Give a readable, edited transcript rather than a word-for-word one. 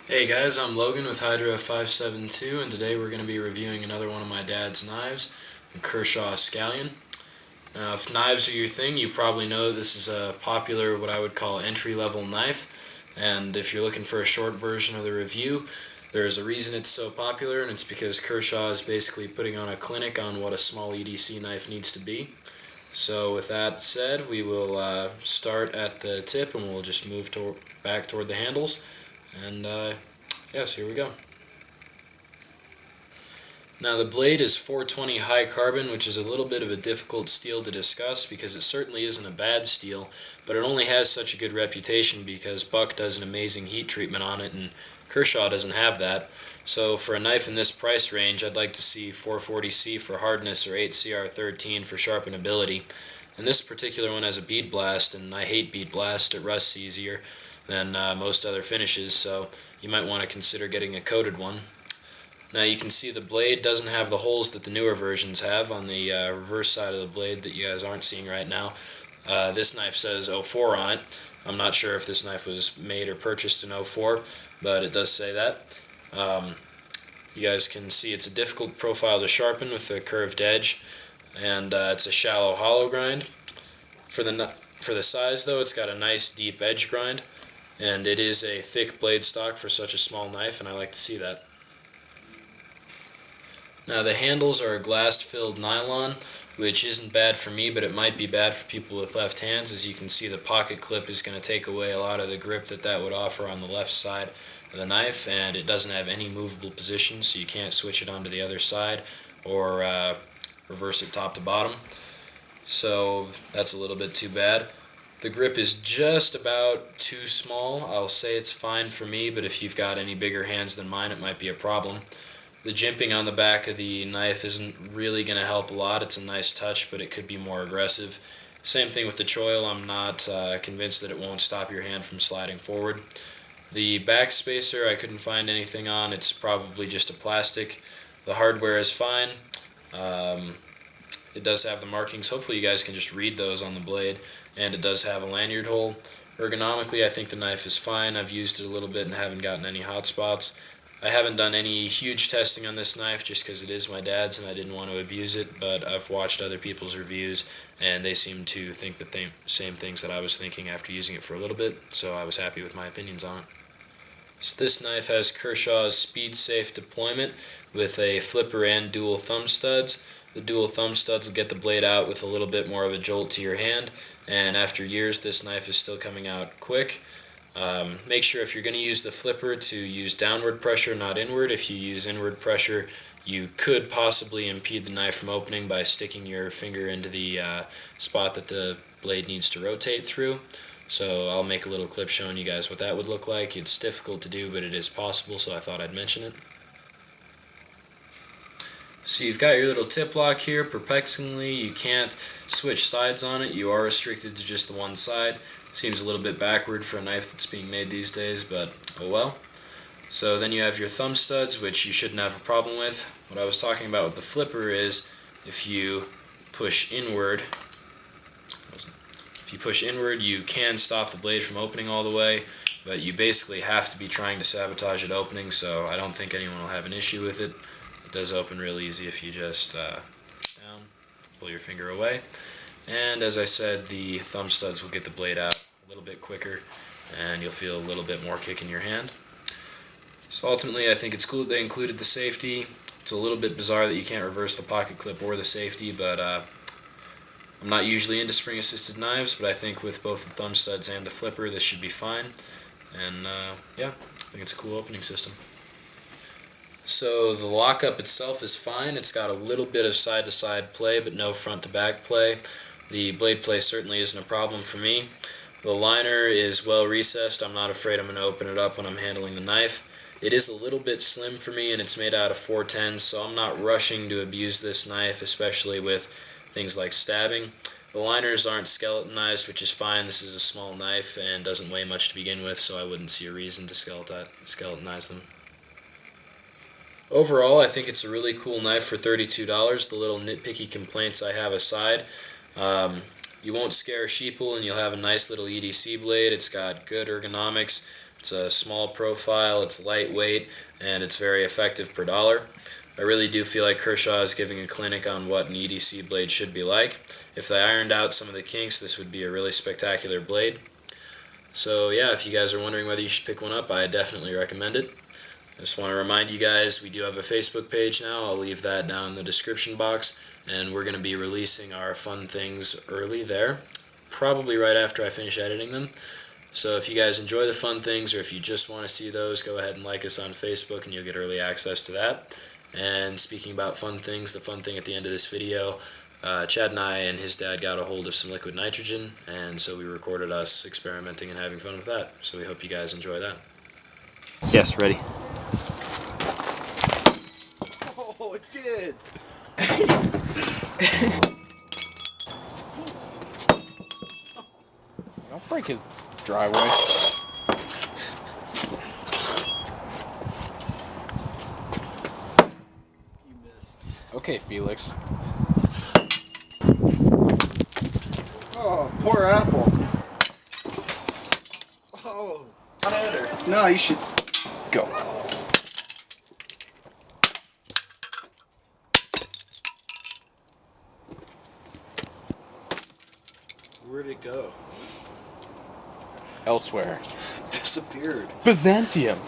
Hey guys, I'm Logan with Hydra572, and today we're going to be reviewing another one of my dad's knives, the Kershaw Scallion. Now, if knives are your thing, you probably know this is a popular, what I would call entry-level knife, and if you're looking for a short version of the review, there's a reason it's so popular, and it's because Kershaw is basically putting on a clinic on what a small EDC knife needs to be. So with that said, we will start at the tip and we'll just move back toward the handles. And yes, here we go. Now the blade is 420 high carbon, which is a little bit of a difficult steel to discuss because it certainly isn't a bad steel, but it only has such a good reputation because Buck does an amazing heat treatment on it and Kershaw doesn't have that. So for a knife in this price range, I'd like to see 440C for hardness or 8CR13 for sharpenability. And this particular one has a bead blast, and I hate bead blast. It rusts easier than most other finishes, so you might want to consider getting a coated one. Now you can see the blade doesn't have the holes that the newer versions have on the reverse side of the blade that you guys aren't seeing right now. This knife says 04 on it. I'm not sure if this knife was made or purchased in 04, but it does say that. You guys can see it's a difficult profile to sharpen with the curved edge, and it's a shallow hollow grind. For the size though, it's got a nice deep edge grind, and it is a thick blade stock for such a small knife, and I like to see that. Now the handles are a glass-filled nylon, which isn't bad for me, but it might be bad for people with left hands. As you can see, the pocket clip is going to take away a lot of the grip that would offer on the left side of the knife, and it doesn't have any movable position, so you can't switch it onto the other side or reverse it top to bottom. So that's a little bit too bad. The grip is just about too small. I'll say it's fine for me, but if you've got any bigger hands than mine, it might be a problem. The jimping on the back of the knife isn't really going to help a lot. It's a nice touch, but it could be more aggressive. Same thing with the choil. I'm not convinced that it won't stop your hand from sliding forward. The back spacer, I couldn't find anything on. It's probably just a plastic. The hardware is fine. It does have the markings. Hopefully you guys can just read those on the blade. And it does have a lanyard hole. Ergonomically, I think the knife is fine. I've used it a little bit and haven't gotten any hot spots. I haven't done any huge testing on this knife just because it is my dad's and I didn't want to abuse it, but I've watched other people's reviews and they seem to think the same things that I was thinking after using it for a little bit, so I was happy with my opinions on it. So this knife has Kershaw's speed-safe deployment with a flipper and dual thumb studs. The dual thumb studs will get the blade out with a little bit more of a jolt to your hand, and after years this knife is still coming out quick. Make sure if you're going to use the flipper to use downward pressure, not inward. If you use inward pressure, you could possibly impede the knife from opening by sticking your finger into the spot that the blade needs to rotate through. So I'll make a little clip showing you guys what that would look like. It's difficult to do, but it is possible, so I thought I'd mention it. So you've got your little tip lock here. Perplexingly, you can't switch sides on it. You are restricted to just the one side. Seems a little bit backward for a knife that's being made these days, but oh well. So then you have your thumb studs, which you shouldn't have a problem with. What I was talking about with the flipper is if you push inward, you can stop the blade from opening all the way, but you basically have to be trying to sabotage it opening, so I don't think anyone will have an issue with it. It does open real easy if you just down, pull your finger away. And as I said, the thumb studs will get the blade out a little bit quicker and you'll feel a little bit more kick in your hand. So ultimately I think it's cool that they included the safety. It's a little bit bizarre that you can't reverse the pocket clip or the safety, but I'm not usually into spring assisted knives, but I think with both the thumb studs and the flipper this should be fine. And yeah, I think it's a cool opening system. So the lockup itself is fine. It's got a little bit of side-to-side play, but no front-to-back play. The blade play certainly isn't a problem for me. The liner is well recessed. I'm not afraid I'm going to open it up when I'm handling the knife. It is a little bit slim for me, and it's made out of 410, so I'm not rushing to abuse this knife, especially with things like stabbing. The liners aren't skeletonized, which is fine. This is a small knife and doesn't weigh much to begin with, so I wouldn't see a reason to skeletonize them. Overall, I think it's a really cool knife for $32. The little nitpicky complaints I have aside, you won't scare sheeple and you'll have a nice little EDC blade. It's got good ergonomics, It's a small profile, it's lightweight, and it's very effective per dollar. I really do feel like Kershaw is giving a clinic on what an EDC blade should be like. If they ironed out some of the kinks, this would be a really spectacular blade. So yeah, if you guys are wondering whether you should pick one up, I definitely recommend it. I just want to remind you guys, we do have a Facebook page now. I'll leave that down in the description box, and we're going to be releasing our fun things early there, probably right after I finish editing them. So if you guys enjoy the fun things, or if you just want to see those, go ahead and like us on Facebook and you'll get early access to that. And speaking about fun things, the fun thing at the end of this video, Chad and I and his dad got a hold of some liquid nitrogen, and so we recorded us experimenting and having fun with that. So we hope you guys enjoy that. Yes, ready. Oh, it did! Don't break his driveway. You missed. Okay, Felix. Oh, poor apple. Oh. No, you should Go. Where'd it go? Elsewhere. Disappeared. Byzantium.